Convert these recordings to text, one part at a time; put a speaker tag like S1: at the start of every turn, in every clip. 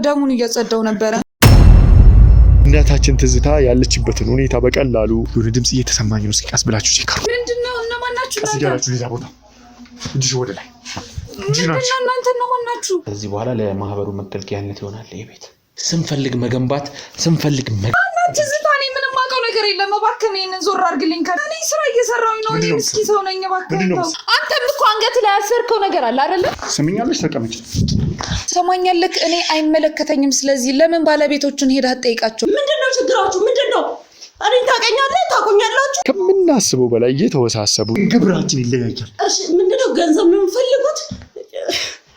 S1: ደሙን እያጸዳው ነበር
S2: እናታችን ትዝታ ያለችበትን ሁኔታ በቀላሉ የሆነ ድምጽ እየተሰማኝ ነው እስኪ ቀስ ብላችሁ ቼክ አድርጉ
S1: ምንድነው እነማን ናችሁ
S2: ታዲያችሁ ሌላ ቦታ እጅሽ ወደ ላይ
S1: ምንድነው እናንተ እነማን ናችሁ
S3: ከዚህ በኋላ ለማህበሩ መገልገያነት ይሆናል የቤት ስንፈልግ መገንባት ስንፈልግ
S1: ትዝታ እኔ ምንም አውቀው ነገር የለም እባክህ እኔን ዞር አድርግልኝ ከኔ ስራ እየሰራሁኝ ነው እኔ እስኪ ሰው ነኝ እባክህ አንተም እኮ አንገት ላይ ያሰርከው ነገር አለ አይደለ
S2: ስሚኛለሽ ተቀመጭ
S1: ሰማኛለክ እኔ አይመለከተኝም ስለዚህ ለምን ባለቤቶቹን ሄዳ አትጠይቃቸው
S4: ምንድነው ችግራችሁ ምንድነው እኔ ታቆኛላችሁ
S2: ከምናስበው በላይ እየተወሳሰቡ ግብራችን ይለያያል
S4: እሺ ምንድነው ገንዘብ ነው የምፈልጉት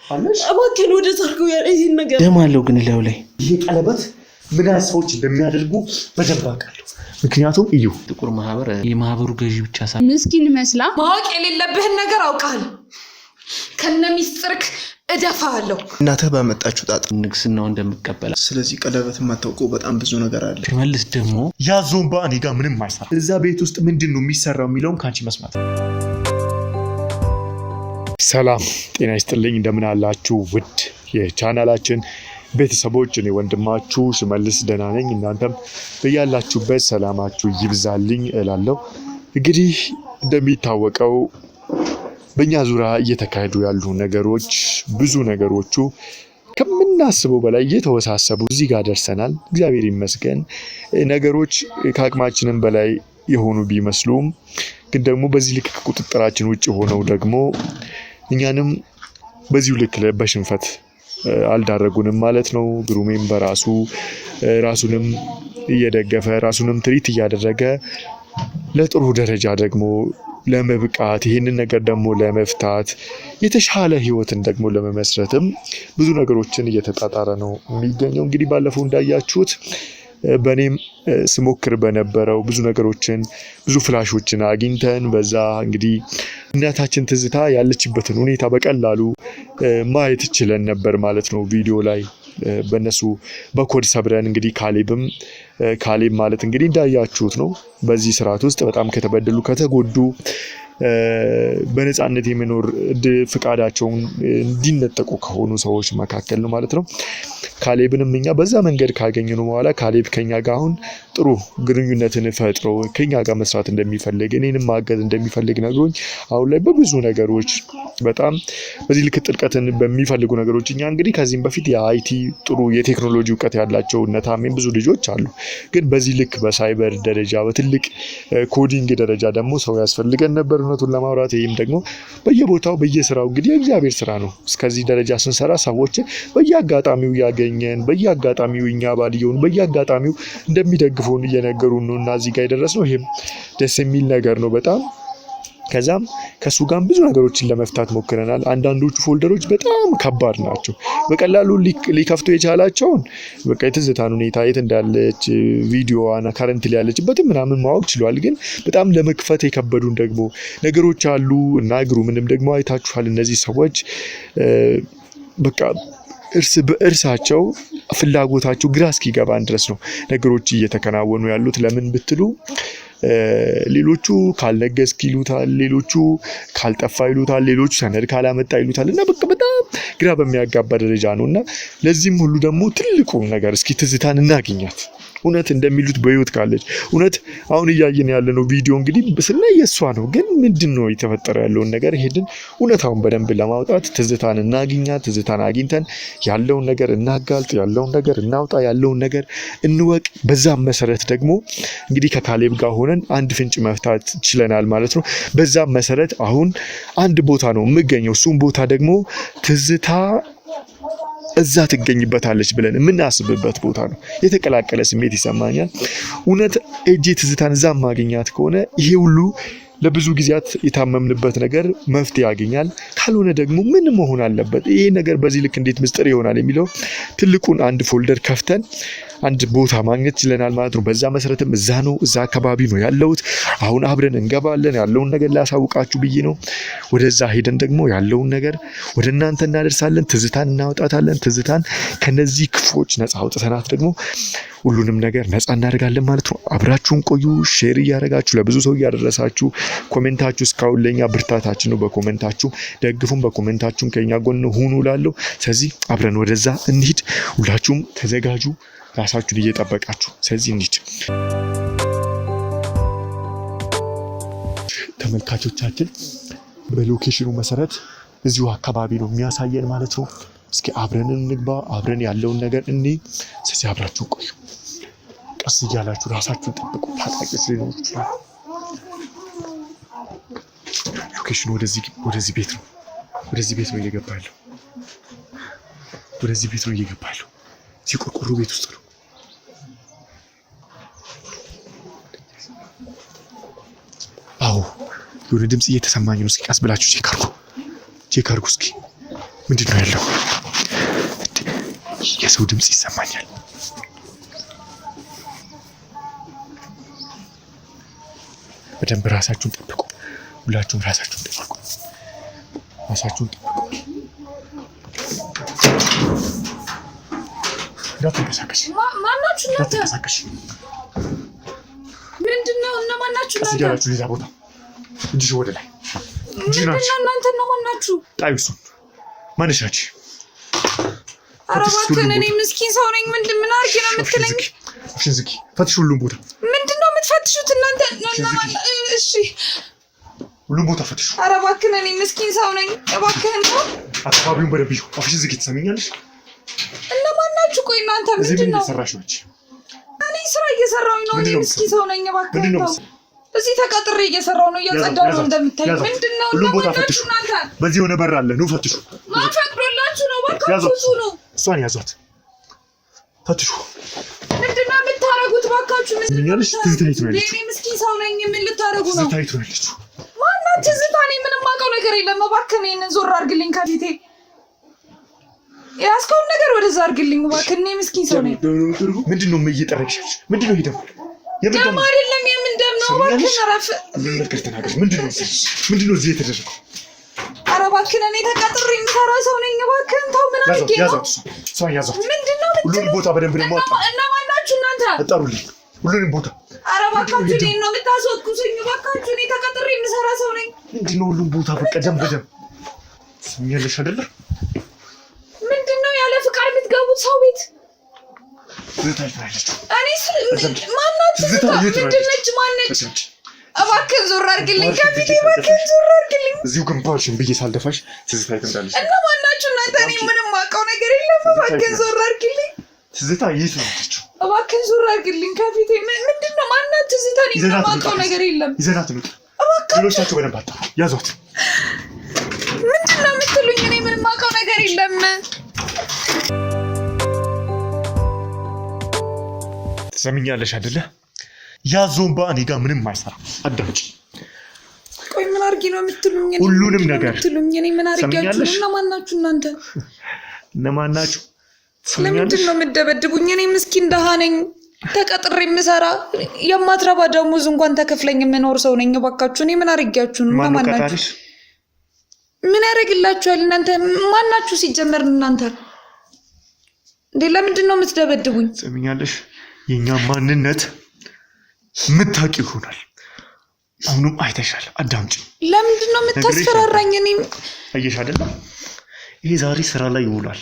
S4: አለሽ እባክህ ወደ ታርገው ይሄን ነገር
S3: ደማለው ግን ለው ላይ
S2: ይሄ ቀለበት ምን ሰዎች እንደሚያደርጉ በደንብ አውቃለሁ ምክንያቱም እዩ
S3: ጥቁር ማህበር የማህበሩ ገዢ ብቻ ሳይሆን
S1: ምስኪን መስላ ማወቅ የሌለብህን ነገር አውቃል ከነሚስጥርክ እደፋለሁ
S5: እናተ ባመጣችሁ ጣጣ
S3: ንግስናው እንደምቀበል
S5: ስለዚህ ቀለበት ማታውቀው በጣም ብዙ ነገር አለ
S3: መልስ ደግሞ
S2: ያዞምባ እኔ ጋር ምንም አይሰራ እዛ ቤት ውስጥ ምንድነው የሚሰራው የሚለውን ካንቺ መስማት ሰላም ጤና ይስጥልኝ እንደምን አላችሁ ውድ የቻናላችን ቤተሰቦች እኔ ወንድማችሁ ሽመልስ ደህና ነኝ እናንተም በያላችሁበት ሰላማችሁ ይብዛልኝ እላለሁ እንግዲህ እንደሚታወቀው በእኛ ዙሪያ እየተካሄዱ ያሉ ነገሮች ብዙ ነገሮቹ ከምናስበው በላይ እየተወሳሰቡ እዚህ ጋር ደርሰናል እግዚአብሔር ይመስገን ነገሮች ከአቅማችንም በላይ የሆኑ ቢመስሉም ግን ደግሞ በዚህ ልክ ከቁጥጥራችን ውጭ ሆነው ደግሞ እኛንም በዚሁ ልክ በሽንፈት አልዳረጉንም ማለት ነው ግሩሜም በራሱ ራሱንም እየደገፈ ራሱንም ትሪት እያደረገ ለጥሩ ደረጃ ደግሞ ለመብቃት ይሄንን ነገር ደግሞ ለመፍታት የተሻለ ህይወትን ደግሞ ለመመስረትም ብዙ ነገሮችን እየተጣጣረ ነው የሚገኘው እንግዲህ ባለፈው እንዳያችሁት በኔም ስሞክር በነበረው ብዙ ነገሮችን ብዙ ፍላሾችን አግኝተን በዛ እንግዲህ እናታችን ትዝታ ያለችበትን ሁኔታ በቀላሉ ማየት ይችላል ነበር ማለት ነው ቪዲዮ ላይ በነሱ በኮድ ሰብረን እንግዲህ ካሌብ ማለት እንግዲህ እንዳያችሁት ነው በዚህ ስርዓት ውስጥ በጣም ከተበደሉ ከተጎዱ በነጻነት የመኖር ፍቃዳቸውን እንዲነጠቁ ከሆኑ ሰዎች መካከል ነው ማለት ነው ካሌብንም እኛ በዛ መንገድ ካገኘነው በኋላ ካሌብ ከኛ ጋር አሁን ጥሩ ግንኙነትን ፈጥሮ ከኛ ጋር መስራት እንደሚፈልግ እኔንም ማገዝ እንደሚፈልግ ነግሮኝ አሁን ላይ በብዙ ነገሮች በጣም በዚህ ልክ ጥልቀትን በሚፈልጉ ነገሮች እኛ እንግዲህ ከዚህም በፊት የአይቲ ጥሩ የቴክኖሎጂ ዕውቀት ያላቸው ነታሜን ብዙ ልጆች አሉ ግን በዚህ ልክ በሳይበር ደረጃ በትልቅ ኮዲንግ ደረጃ ደግሞ ሰው ያስፈልገን ነበር እውነቱን ለማውራት ይሄም ደግሞ በየቦታው በየስራው እንግዲህ እግዚአብሔር ስራ ነው እስከዚህ ደረጃ ስንሰራ ሰዎች በየአጋጣሚው ያገኘን በየአጋጣሚው እኛ ባልየውን በየአጋጣሚው እንደሚደግፉን እየነገሩን ነው እና እዚህ ጋር የደረስነው ይሄም ደስ የሚል ነገር ነው በጣም ከዛም ከሱ ጋር ብዙ ነገሮችን ለመፍታት ሞክረናል አንዳንዶቹ ፎልደሮች በጣም ከባድ ናቸው በቀላሉ ሊከፍቱ የቻላቸውን በቃ የትዝታን ሁኔታ የት እንዳለች ቪዲዮዋና ካረንት ላይ ያለችበት ምናምን ማወቅ ችሏል ግን በጣም ለመክፈት የከበዱን ደግሞ ነገሮች አሉ እና ግሩምንም ደግሞ አይታችኋል እነዚህ ሰዎች በቃ እርስ በእርሳቸው ፍላጎታቸው ግራ እስኪገባን ድረስ ነው ነገሮች እየተከናወኑ ያሉት ለምን ብትሉ ሌሎቹ ካልነገስክ ይሉታል ሌሎቹ ካልጠፋ ይሉታል ሌሎቹ ሰነድ ካላመጣ ይሉታል እና በቃ በጣም ግራ በሚያጋባ ደረጃ ነውና ለዚህም ሁሉ ደግሞ ትልቁ ነገር እስኪ ትዝታን እናገኛት እውነት እንደሚሉት በህይወት ካለች እውነት አሁን እያየን ያለነው ቪዲዮ እንግዲህ ስናይ የሷ ነው ግን ምንድነው የተፈጠረው ያለውን ነገር ሄድን እውነታውን በደንብ ለማውጣት ትዝታን እናገኛት ትዝታን አግኝተን ያለውን ነገር እናጋልጥ ያለውን ነገር እናውጣ ያለውን ነገር እንወቅ በዛም መሰረት ደግሞ እንግዲህ ከካሌብ ጋር ሆነን አንድ ፍንጭ መፍታት ችለናል ማለት ነው በዛም መሰረት አሁን አንድ ቦታ ነው የምገኘው እሱም ቦታ ደግሞ ትዝታ እዛ ትገኝበታለች ብለን የምናስብበት ቦታ ነው የተቀላቀለ ስሜት ይሰማኛል እውነት እጄ ትዝታን እዛ ማግኛት ከሆነ ይሄ ሁሉ ለብዙ ጊዜያት የታመምንበት ነገር መፍትሄ ያገኛል ካልሆነ ደግሞ ምን መሆን አለበት ይሄ ነገር በዚህ ልክ እንዴት ምስጥር ይሆናል የሚለው ትልቁን አንድ ፎልደር ከፍተን አንድ ቦታ ማግኘት ችለናል ማለት ነው በዛ መሰረትም እዛ ነው እዛ አካባቢ ነው ያለውት አሁን አብረን እንገባለን ያለውን ነገር ላሳውቃችሁ ብዬ ነው ወደዛ ሄደን ደግሞ ያለውን ነገር ወደ እናንተ እናደርሳለን ትዝታን እናወጣታለን ትዝታን ከነዚህ ክፎች ነፃ አውጥተናት ደግሞ ሁሉንም ነገር ነፃ እናደርጋለን ማለት ነው አብራችሁን ቆዩ ሼር እያደረጋችሁ ለብዙ ሰው እያደረሳችሁ ኮሜንታችሁ እስካሁን ለኛ ብርታታችን ነው። በኮሜንታችሁ ደግፉን፣ በኮሜንታችሁም ከኛ ጎን ሁኑ እላለሁ። ስለዚህ አብረን ወደዛ እንሂድ። ሁላችሁም ተዘጋጁ፣ ራሳችሁን እየጠበቃችሁ። ስለዚህ እንሂድ። ተመልካቾቻችን በሎኬሽኑ መሰረት እዚሁ አካባቢ ነው የሚያሳየን ማለት ነው። እስኪ አብረን እንግባ፣ አብረን ያለውን ነገር ስለዚህ አብራችሁ ቆዩ። ቀስ እያላችሁ ራሳችሁን ጠብቁ። ታጣቂዎች ሊኖሩ ይችላሉ። ሎኬሽኑ ወደዚህ ቤት ነው። ወደዚህ ቤት ነው እየገባ ያለው። እዚህ ቆርቆሮ ቤት ውስጥ ነው። አዎ የሆነ ድምጽ እየተሰማኝ ነው። እስኪ ቀስ ብላችሁ ቼክ አድርጉ እስኪ ምንድን ነው ያለው? የሰው ድምጽ ይሰማኛል። በደንብ ራሳችሁን ጠብቁ። ሁላችሁም ራሳችሁን ጠብቁ። እንዳትንቀሳቀሽ።
S1: ማናችሁ እናንተ?
S2: እንዳትንቀሳቀሽ።
S1: ምንድነው? እነማን ናችሁ?
S2: ቀስ እያላችሁ ሌላ ቦታ እጅሽ ወደ ላይ።
S1: ምንድነው? እናንተ እነማን ናችሁ?
S2: ጣዩ እሱን። ማንሽ ናችሁ?
S1: ኧረ እባክህ እኔ ምስኪን ሰው ነኝ። ምን አድርጌ ነው የምትለኝ?
S2: አፍሽን ዝጊ። ፈትሹ ሁሉም ቦታ።
S1: ምንድነው የምትፈትሹት እናንተ? እሺ
S2: ሁሉም ቦታ ፈትሹ።
S1: ኧረ እባክህ እኔ ምስኪን ሰው ነኝ። እባክህን ተው።
S2: አካባቢውን በደንብ ይሁ። አፍሽን ዝጊ። ትሰሚኛለሽ?
S1: እነማን ናችሁ? ቆይ እናንተ ምንድነው?
S2: እየሰራሽ ነች?
S1: እኔ ስራ እየሰራሁኝ ነው። እኔ ምስኪን ሰው ነኝ። እባክህን ተው። እዚህ ተቀጥሬ እየሰራሁ ነው። እያጸዳሁ ነው እንደምታይ። ምንድነው?
S2: ሁሉም ቦታ ፈትሹ። በዚህ የሆነ በር አለ። ኑ ፈትሹ።
S1: ማን ፈቅዶላችሁ ነው? እባካችሁ ነው።
S2: እሷን ያዟት። ፈትሹ።
S1: ምንድነው የምታረጉት? እባካችሁ
S2: ምንኛለሽ? ትዝታይት ነው ያለችው።
S1: እኔ ምስኪን ሰው ነኝ። ምን ልታረጉ ነው?
S2: ትዝታይት ነው ያለችው።
S1: ማናት ትዝታ? እኔ ምንም አውቀው ነገር የለም። እባክህ እኔን ዞር አድርግልኝ ከፊቴ። ያስከውን ነገር ወደዛ አድርግልኝ እባክህ። እኔ ምስኪን ሰው ነኝ።
S2: ምንድነው እየጠረግሻለሽ? ምንድነው ይሄ ደግሞ?
S1: ደም አይደለም። የምን ደም ነው? እባክህ ረፍ።
S2: ምን ነገር ተናገር። ምንድነው እዚህ የተደረገው?
S1: ኧረ እባክህ እኔ ተቀጥሬ የምሰራ ሰው ነኝ። እባክህ ተው። ምን አድርጌ ነው?
S2: እሷን ያዟት።
S1: ምንድነው?
S2: ሁሉንም ቦታ በደንብ ደግሞ
S1: እነማን ናችሁ እናንተ?
S2: አጣሩልኝ ሁሉንም ቦታ።
S1: ኧረ እባካችሁ እኔን ነው የምታስወቅሱኝ? እባካችሁ እኔ ተቀጥሬ የምሰራ ሰው ነኝ።
S2: ምንድነው ሁሉም ቦታ በቃ ደም በደም ስሚያለሽ አይደለ?
S1: ምንድነው ያለ ፍቃድ የምትገቡት ሰው ቤት?
S2: ትዝታይት ነው ያለችው።
S1: ማናት ትዝታ? ምንድነች? ማነች? እባክህን ዞር አድርግልኝ ከፊቴ። እባክህን ዞር አድርግልኝ።
S2: እዚሁ ግንባርሽን ብዬ ሳልደፋሽ ትዝታይት እንዳለች።
S1: እነማን ናችሁ እናንተ? እኔ ምንም አውቀው ነገር የለም። እባክህን ዞር አድርግልኝ።
S2: ትዝታ የት ነው ያለችው?
S1: እባክህን ዞር አድርግልኝ ከፊቴ። ምንድነው? ማናት ትዝታ? እኔ ምንም አውቀው ነገር የለም።
S2: ይዘናት ነው። ሌሎቻችሁ በደንብ አጣሩ። ያዟት።
S1: ምንድነው የምትሉኝ? እኔ ምንም አውቀው ነገር የለም።
S2: ትሰሚኛለሽ አይደለ? ያ ዞምባ እኔ ጋር ምንም አይሰራም። አዳምጪ።
S1: ቆይ ምን አድርጊ ነው የምትሉኝ?
S2: ሁሉንም ነገር
S1: የምትሉኝ? እኔ ምን አድርጊያችሁ? እነማን ናችሁ እናንተ?
S2: እነማን ናችሁ?
S1: ለምንድን ነው የምትደበድቡኝ? እኔ ምስኪን ደሃ ነኝ። ተቀጥሬ የምሰራ የማትረባ ደሞዝ እንኳን ተከፍለኝ የምኖር ሰው ነኝ። እባካችሁ እኔ ምን አድርጊያችሁ ነው? እነማን ናችሁ? ምን ያደርግላችኋል እናንተ? ማን ናችሁ ሲጀመር እናንተ? እንዴ ለምንድን ነው የምትደበድቡኝ?
S2: ትሰሚኛለሽ? የኛ ማንነት ምታቂ ይሆናል። አሁንም አይተሻል። አዳምጪ።
S1: ለምንድን ነው የምታስፈራራኝ? እኔ
S2: አየሽ አይደለ? ይሄ ዛሬ ስራ ላይ ይውላል።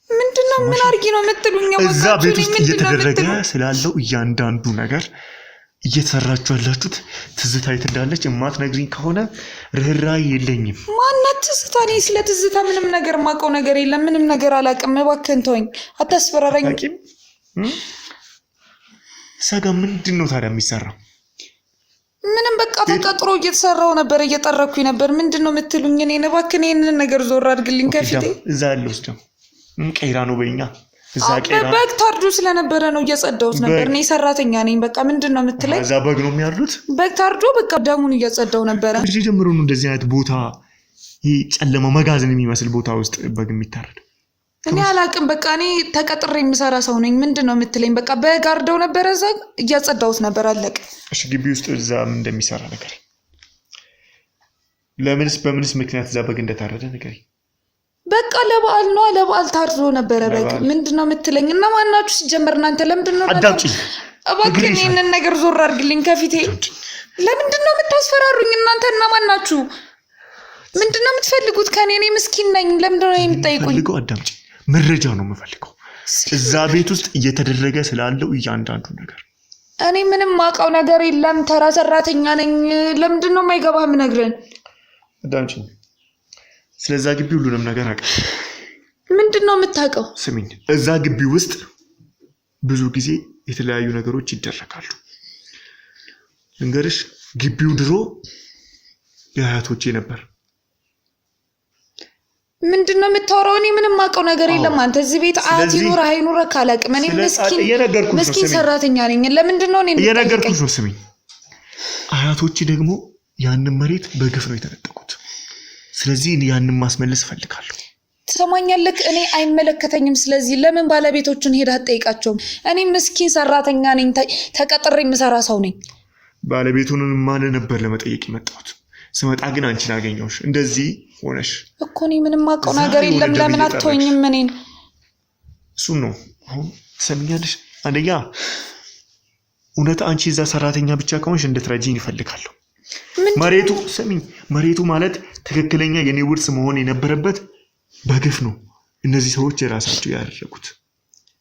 S1: ምንድነው? ምን አድርጊ ነው የምትሉኝ?
S2: እዛ ቤት ውስጥ እየተደረገ ስላለው እያንዳንዱ ነገር እየተሰራችሁ ያላችሁት ትዝታይት እንዳለች የማትነግሪኝ ከሆነ ርህራሄ የለኝም።
S1: ማናት ትዝታ? እኔ ስለ ትዝታ ምንም ነገር የማውቀው ነገር የለም። ምንም ነገር አላውቅም። እባክህን ተወኝ፣ አታስፈራራኝ።
S2: ሰጋ ምንድን ነው ታዲያ የሚሰራው?
S1: ምንም በቃ ተቀጥሮ እየተሰራው ነበር፣ እየጠረኩኝ ነበር። ምንድን ነው የምትሉኝ? እኔ እባክህን ይሄንን ነገር ዞር አድርግልኝ ከፊቴ።
S2: እዛ ያለው ውስጥ ደግሞ ቀይራ ነው በእኛ እዛ ቀይራ
S1: በግ ታርዶ ስለነበረ ነው እያጸዳሁት ነበር። እኔ ሰራተኛ ነኝ። በቃ ምንድን ነው የምትለኝ?
S2: እዛ በግ ነው የሚያርዱት።
S1: በግ ታርዶ በቃ ደሙን እያጸዳው ነበረ።
S2: እዚህ ጀምሮ ነው እንደዚህ አይነት ቦታ፣ ይሄ ጨለማ መጋዘን የሚመስል ቦታ ውስጥ በግ የሚታረድ?
S1: እኔ አላውቅም። በቃ እኔ ተቀጥሬ የምሰራ ሰው ነኝ። ምንድን ነው የምትለኝ? በቃ በግ አርደው ነበረ፣ እዛ እያጸዳሁት ነበር። አለቀ።
S2: እሺ ግቢ ውስጥ እዛ ምን እንደሚሰራ ነገር፣ በምንስ ምክንያት እዛ በግ እንደታረደ ነገር?
S1: በቃ ለበዓል ነው፣ ለበዓል ታርዶ ነበረ በግ። ምንድን ነው የምትለኝ? እና ማናችሁ ሲጀመር እናንተ? ለምንድን ነው
S2: አዳምጪ
S1: እባክህ። ይሄንን ነገር ዞር አድርግልኝ ከፊቴ። ለምንድን ነው የምታስፈራሩኝ? እናንተ እነማን ናችሁ? ምንድን ነው የምትፈልጉት ከኔ? እኔ ምስኪን ነኝ። ለምንድን ነው የምትጠይቁኝ?
S2: ፈልገው አዳምጪ። መረጃ ነው የምፈልገው እዛ ቤት ውስጥ እየተደረገ ስላለው እያንዳንዱ ነገር።
S1: እኔ ምንም ማውቀው ነገር የለም። ተራ ሰራተኛ ነኝ። ለምንድን ነው የማይገባህ የምነግረን?
S2: አዳምጪ። ስለዛ ግቢ ሁሉንም ነገር አውቃለሁ።
S1: ምንድን ነው የምታውቀው?
S2: ስሚኝ፣ እዛ ግቢ ውስጥ ብዙ ጊዜ የተለያዩ ነገሮች ይደረጋሉ። እንግዲህ ግቢው ድሮ የአያቶቼ ነበር።
S1: ምንድን ነው የምታወራው? እኔ ምንም ማውቀው ነገር የለም። አንተ እዚህ ቤት አያት ይኑር አይኑር ካላቅም እኔ ምስኪን ሰራተኛ ነኝ። ለምንድን ነው እኔ
S2: እየነገርኩሽ ነው? ስሚኝ፣ አያቶቼ ደግሞ ያንን መሬት በግፍ ነው የተነጠቁት። ስለዚህ ያንን ማስመለስ እፈልጋለሁ።
S1: ትሰማኛለህ? እኔ አይመለከተኝም። ስለዚህ ለምን ባለቤቶችን ሄደህ አትጠይቃቸውም? እኔ ምስኪን ሰራተኛ ነኝ። ተቀጥሬ የምሰራ ሰው ነኝ።
S2: ባለቤቱን ማን ነበር ለመጠየቅ የመጣሁት? ስመጣ ግን አንቺን አገኘሁሽ። እንደዚህ ሆነሽ
S1: እኮ እኔ ምንም ማውቀው ነገር የለም። ለምን አትተወኝም? እኔን
S2: እሱን ነው አሁን ትሰሚኛለሽ። አንደኛ እውነት አንቺ እዛ ሰራተኛ ብቻ ከሆንሽ እንድትረጂኝ ይፈልጋለሁ። መሬቱ ስሚኝ፣ መሬቱ ማለት ትክክለኛ የኔ ውርስ መሆን የነበረበት በግፍ ነው እነዚህ ሰዎች የራሳቸው ያደረጉት።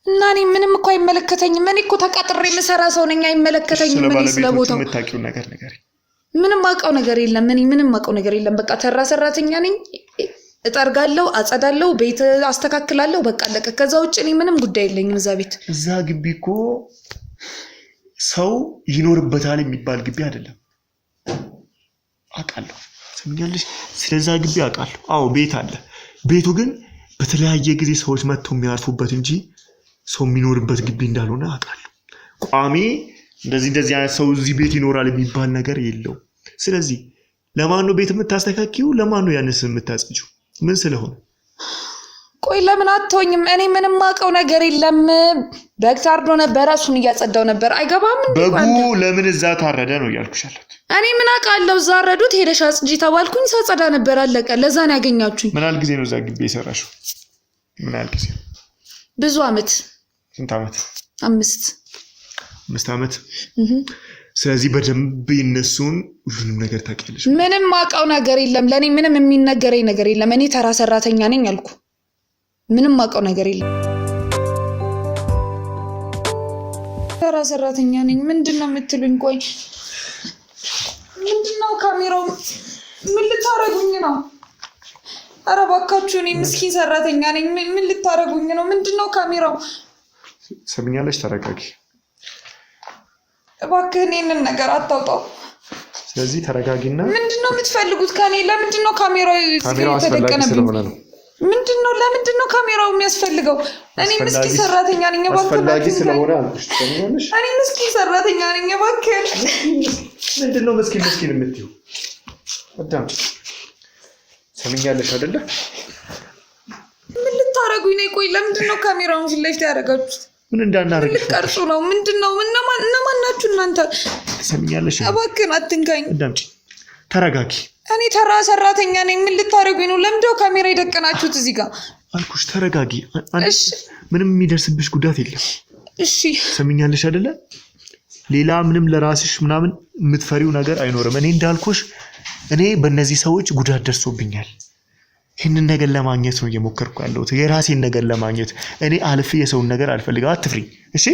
S1: እና እኔ ምንም እኮ አይመለከተኝም። እኔ እኮ ተቀጥሬ የምሰራ ሰው ነኝ። አይመለከተኝም። እኔ ስለቦታው
S2: የምታውቂው ነገር
S1: ምንም ማውቀው ነገር የለም። እኔ ምንም ማውቀው ነገር የለም። በቃ ተራ ሰራተኛ ነኝ። እጠርጋለሁ፣ አጸዳለሁ፣ ቤት አስተካክላለሁ። በቃ አለቀ። ከዛ ውጭ እኔ ምንም ጉዳይ የለኝም እዛ ቤት።
S2: እዛ ግቢ እኮ ሰው ይኖርበታል የሚባል ግቢ አይደለም። አውቃለሁ። ትሰሚኛለሽ? ስለዛ ግቢ አውቃለሁ። አዎ ቤት አለ። ቤቱ ግን በተለያየ ጊዜ ሰዎች መጥተው የሚያርፉበት እንጂ ሰው የሚኖርበት ግቢ እንዳልሆነ አውቃለሁ። ቋሚ እንደዚህ አይነት ሰው እዚህ ቤት ይኖራል የሚባል ነገር የለው። ስለዚህ ለማን ነው ቤት የምታስተካክዩ? ለማን ነው ያንስ የምታጽጂው? ምን ስለሆነ?
S1: ቆይ ለምን አትተውኝም? እኔ ምንም ማውቀው ነገር የለም። በግ ታርዶ ነበር፣ እሱን እያጸዳው ነበር። አይገባም እንዴ?
S2: በጉ ለምን እዛ ታረደ ነው እያልኩሽ ያለሁት።
S1: እኔ ምን አውቃለሁ? እዛ አረዱት፣ ሄደሽ አጽጂ ተባልኩኝ፣ ሳጸዳ ነበር። አለቀ። ለዛ ነው ያገኛችሁኝ።
S2: ምን ያህል ጊዜ ነው እዛ ግቢ የሰራሽው? ምን ያህል ጊዜ?
S1: ብዙ አመት።
S2: ስንት አመት?
S1: 5
S2: አመት። ስለዚህ በደንብ የነሱን ሁሉንም ነገር ታውቂያለሽ።
S1: ምንም ማውቀው ነገር የለም። ለኔ ምንም የሚነገረኝ ነገር የለም። እኔ ተራ ሰራተኛ ነኝ አልኩ። ምንም ማውቀው ነገር የለም። ተራ ሰራተኛ ነኝ። ምንድነው የምትሉኝ? ቆይ ምንድነው ካሜራው? ምን ልታረጉኝ ነው? ኧረ እባካችሁ፣ እኔ ምስኪን ሰራተኛ ነኝ። ምን ልታረጉኝ ነው? ምንድነው ካሜራው?
S2: ሰምኛለሽ? ተረጋጊ
S1: እባክህ፣ እኔንን ነገር አታውጣው።
S2: ስለዚህ ተረጋጊና።
S1: ምንድነው የምትፈልጉት ከኔ? ለምንድነው ካሜራው የተደቀነብኝ? ምንድነው? ለምንድነው ካሜራው የሚያስፈልገው? እኔ ምስኪን ሰራተኛ ነኝ። እባክህ
S2: አስፈላጊ ስለሆነ አልኩሽ። ሰምኛለሽ?
S1: እኔ ምስኪን ሰራተኛ ነኝ። እባክህ
S2: ምንድነው ምስኪን የምትይው? አዳምጪ። ሰምኛለሽ አይደለ?
S1: ምን ልታረጉኝ ነው? ቆይ ለምንድነው ካሜራውን ፊት ለፊት ያደረጋችሁት?
S2: ምን እንዳናረግ
S1: ልትቀርጹ ነው? ምንድነው? እነማን ናችሁ እናንተ?
S2: ሰምኛለሽ?
S1: እባክህን አትንካኝ።
S2: አዳምጪ፣ ተረጋጊ።
S1: እኔ ተራ ሰራተኛ ነኝ። ምን ልታረጉኝ ነው? ለምንድነው ካሜራ የደቀናችሁት እዚህ ጋር?
S2: አልኩሽ ተረጋጊ።
S1: እሺ፣
S2: ምንም የሚደርስብሽ ጉዳት የለም።
S1: እሺ፣
S2: ሰምኛለሽ አይደለ? ሌላ ምንም ለራስሽ ምናምን የምትፈሪው ነገር አይኖርም። እኔ እንዳልኩሽ እኔ በእነዚህ ሰዎች ጉዳት ደርሶብኛል። ይህንን ነገር ለማግኘት ነው እየሞከርኩ ያለሁት፣ የራሴን ነገር ለማግኘት። እኔ አልፌ የሰውን ነገር አልፈልግም። አትፍሪኝ፣ እሺ?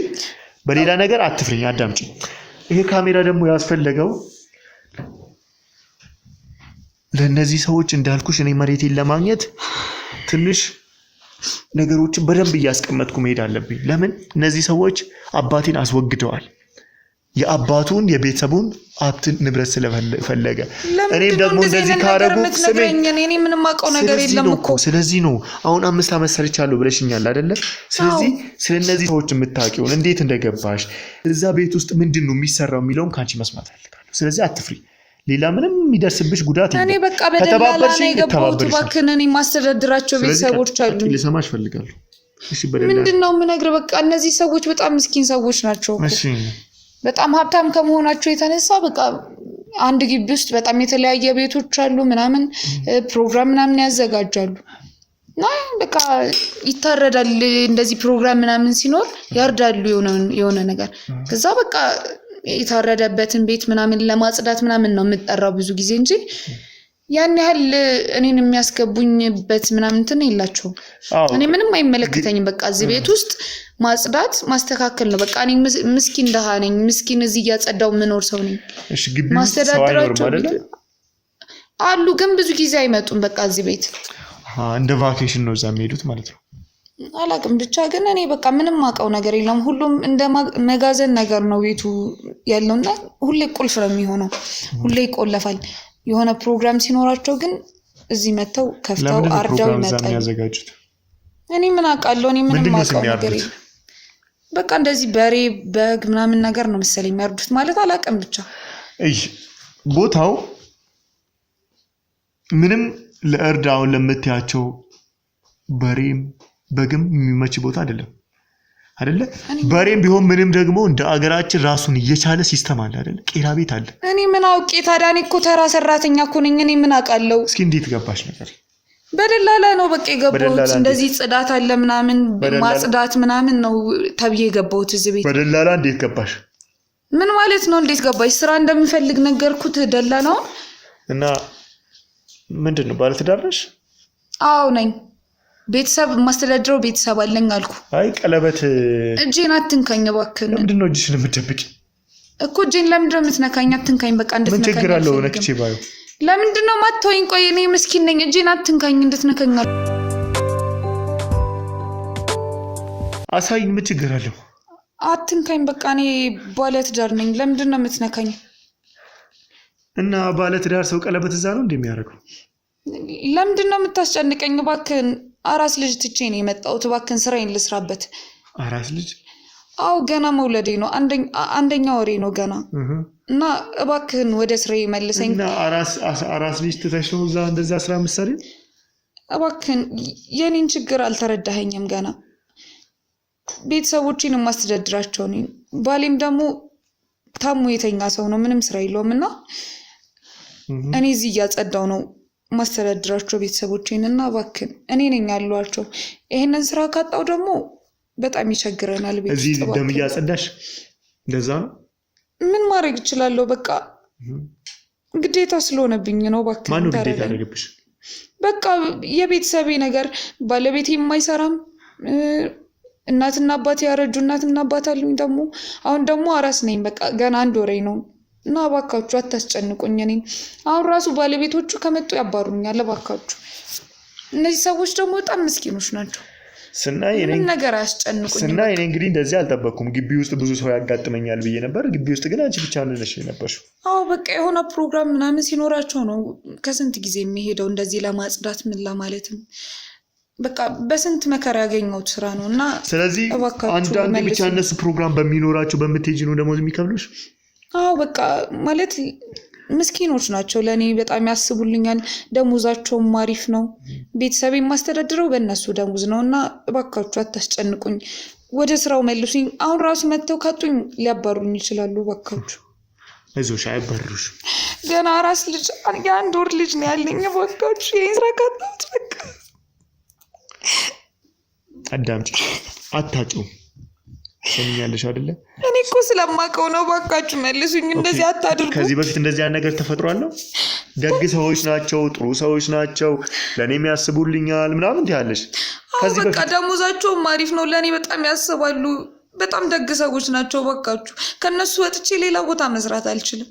S2: በሌላ ነገር አትፍሪኝ። አዳምጪ። ይሄ ካሜራ ደግሞ ያስፈለገው ለእነዚህ ሰዎች እንዳልኩሽ እኔ መሬቴን ለማግኘት ትንሽ ነገሮችን በደንብ እያስቀመጥኩ መሄድ አለብኝ። ለምን? እነዚህ ሰዎች አባቴን አስወግደዋል። የአባቱን የቤተሰቡን ሀብት ንብረት ስለፈለገ እኔም ደግሞ እንደዚህ ካረጉ
S1: እኔ ምንም አውቀው ነገር የለም እኮ።
S2: ስለዚህ ነው አሁን 5 አመት ሰርቻለሁ ብለሽኛል አይደለ? ስለዚህ ስለነዚህ ሰዎች የምታውቂውን እንዴት እንደገባሽ እዛ ቤት ውስጥ ምንድነው የሚሰራው የሚለውን ካንቺ መስማት አልፈልጋለሁ። ስለዚህ አትፍሪ። ሌላ ምንም የሚደርስብሽ ጉዳት የለም።
S1: እኔ በቃ በደላላ ነው የገባሁት። እባክህን፣ እኔ ማስተዳድራቸው ቤተሰቦች አሉ።
S2: ልሰማሽ እፈልጋለሁ። እሺ፣
S1: ምንድነው የምነግርህ? በቃ እነዚህ ሰዎች በጣም ምስኪን ሰዎች ናቸው እኮ።
S2: እሺ፣
S1: በጣም ሀብታም ከመሆናቸው የተነሳ በቃ አንድ ግቢ ውስጥ በጣም የተለያየ ቤቶች አሉ ምናምን፣ ፕሮግራም ምናምን ያዘጋጃሉ እና በቃ ይታረዳል። እንደዚህ ፕሮግራም ምናምን ሲኖር ያርዳሉ የሆነ ነገር። ከዛ በቃ የታረደበትን ቤት ምናምን ለማጽዳት ምናምን ነው የምጠራው ብዙ ጊዜ እንጂ ያን ያህል እኔን የሚያስገቡኝበት ምናምን እንትን የላቸውም። እኔ ምንም አይመለከተኝም። በቃ እዚህ ቤት ውስጥ ማጽዳት ማስተካከል ነው። በቃ እኔ ምስኪን ደሃ ነኝ። ምስኪን እዚህ እያጸዳው የምኖር ሰው ነኝ።
S2: እሺ ግቢ ማስተዳደራቸው
S1: አሉ ግን ብዙ ጊዜ አይመጡም። በቃ እዚህ ቤት
S2: እንደ ቫኬሽን ነው እዛ የሚሄዱት ማለት ነው።
S1: አላቅም ብቻ ግን እኔ በቃ ምንም አውቀው ነገር የለም። ሁሉም እንደ መጋዘን ነገር ነው ቤቱ ያለውና ሁሌ ቁልፍ ነው የሚሆነው። ሁሌ ይቆለፋል። የሆነ ፕሮግራም ሲኖራቸው ግን እዚህ መተው ከፍተው አርዳው ይመጣሉ። እኔ ምን አውቃለሁ? እኔ ምንም አውቀው ነገር የለም። በቃ እንደዚህ በሬ በግ ምናምን ነገር ነው መሰለኝ የሚያርዱት ማለት አላውቅም ብቻ።
S2: ቦታው ምንም ለእርዳው ለምትያቸው በሬም በግም የሚመች ቦታ አይደለም አይደለ? በሬም ቢሆን ምንም ደግሞ እንደ አገራችን ራሱን እየቻለ ሲስተም አለ አይደለ? ቄራ ቤት አለ። እኔ
S1: ምን አውቄ ታዲያ? እኔ እኮ ተራ ሰራተኛ እኮ ነኝ። እኔ ምን አውቃለሁ?
S2: እስኪ እንዴት ገባሽ ነገር?
S1: በደላላ ነው በቃ የገባሁት። እንደዚህ ጽዳት አለ ምናምን ማጽዳት ምናምን ነው ተብዬ የገባሁት እዚህ ቤት።
S2: በደላላ እንዴት ገባሽ?
S1: ምን ማለት ነው እንዴት ገባሽ? ስራ እንደምፈልግ ነገርኩት ደላላው።
S2: እና ምንድነው ባለትዳር ነሽ?
S1: አዎ ነኝ። ቤተሰብ ማስተዳድረው ቤተሰብ አለኝ አልኩ።
S2: አይ ቀለበት
S1: እጄን አትንካኝ እባክህ።
S2: ለምንድን ነው እጅሽን የምትደብቂ?
S1: እኮ እጄን ለምንድን ነው የምትነካኝ? አትንካኝ በቃ እንድትነካኝ።
S2: ምን ችግር አለው ነክቼ ባዩ?
S1: ለምንድን ነው ማትተወኝ? ቆይ እኔ ምስኪን ነኝ። እጄን አትንካኝ እንድትነካኝ።
S2: አሳይኝ ምን ችግር አለው?
S1: አትንካኝ በቃ እኔ ባለትዳር ነኝ። ለምንድን ነው የምትነካኝ?
S2: እና ባለትዳር ሰው ቀለበት እዛ ነው እንደሚያደርገው?
S1: ለምንድን ነው የምታስጨንቀኝ? እባክህን አራስ ልጅ ትቼ ነው የመጣሁት። እባክህን ስራዬን ልስራበት።
S2: አራስ ልጅ?
S1: አዎ ገና መውለዴ ነው። አንደኛ ወሬ ነው ገና። እና እባክህን ወደ ስራዬ መልሰኝ።
S2: እና አራስ ልጅ ትተሽ ነው እዛ እንደዛ ስራ ምሳሌ?
S1: እባክህን የኔን ችግር አልተረዳኸኝም ገና። ቤተሰቦቼን የማስተዳድራቸው ነኝ። ባሌም ደግሞ ታሞ የተኛ ሰው ነው። ምንም ስራ የለውም እና እኔ እዚህ እያጸዳው ነው ማስተዳድራቸው ቤተሰቦቼን እና እባክህን እኔ ነኝ ያሏቸው። ይሄንን ስራ ካጣው ደግሞ በጣም ይቸግረናል። ቤት
S2: እዚህ ደም እያጸዳሽ እንደዛ ነው።
S1: ምን ማድረግ እችላለሁ? በቃ ግዴታ ስለሆነብኝ ነው። እባክህን
S2: ማነው ግዴታ ያደረገብሽ?
S1: በቃ የቤተሰቤ ነገር ባለቤቴ የማይሰራም እናትና አባቴ ያረጁ እናትና አባት አሉኝ። ደግሞ አሁን ደግሞ አራስ ነኝ። በቃ ገና 1 ወሬ ነው እና እባካችሁ አታስጨንቁኝ። እኔን አሁን ራሱ ባለቤቶቹ ከመጡ ያባሩኛል። እባካችሁ እነዚህ ሰዎች ደግሞ በጣም ምስኪኖች ናቸው።
S2: ስናይ
S1: ምንም ነገር አያስጨንቁኝ።
S2: ስናይ እኔ እንግዲህ እንደዚህ አልጠበቅኩም። ግቢ ውስጥ ብዙ ሰው ያጋጥመኛል ብዬ ነበር። ግቢ ውስጥ ግን አንቺ ብቻ ነሽ የነበርሽው።
S1: አዎ በቃ የሆነ ፕሮግራም ምናምን ሲኖራቸው ነው ከስንት ጊዜ የሚሄደው እንደዚህ ለማጽዳት ምን ለማለትም በቃ በስንት መከራ ያገኘሁት ስራ ነው እና
S2: ስለዚህ አንዳንድ ብቻ እነሱ ፕሮግራም በሚኖራቸው በምትሄጂ ነው ደሞዝ የሚከፍሉሽ?
S1: አዎ በቃ ማለት ምስኪኖች ናቸው። ለእኔ በጣም ያስቡልኛል። ደሞዛቸውም አሪፍ ነው። ቤተሰብ የማስተዳድረው በእነሱ ደሞዝ ነው እና እባካችሁ አታስጨንቁኝ። ወደ ስራው መልሱኝ። አሁን ራሱ መጥተው ካጡኝ ሊያባሩኝ ይችላሉ። እባካችሁ
S2: አይዞሽ፣ አይባሩሽ።
S1: ገና አራስ ልጅ የ1 ወር ልጅ ነው ያለኝ። እባካችሁ ይሄን ስራ ካጣሁት በቃ
S2: አዳምጪ፣ አታጭው። ሰምኛለሽ አይደለ?
S1: እኔ እኮ ስለማውቀው ነው። እባካችሁ መልሱኝ። እንደዚህ አታድርጉ።
S2: ከዚህ በፊት እንደዚህ ያን ነገር ተፈጥሯል? ደግ ሰዎች ናቸው፣ ጥሩ ሰዎች ናቸው፣ ለእኔም ያስቡልኛል ምናምን ትያለሽ።
S1: ከዚህ በቃ ደሞዛቸውም አሪፍ ነው። ለእኔ በጣም ያስባሉ። በጣም ደግ ሰዎች ናቸው። እባካችሁ ከነሱ ወጥቼ ሌላ ቦታ መስራት አልችልም።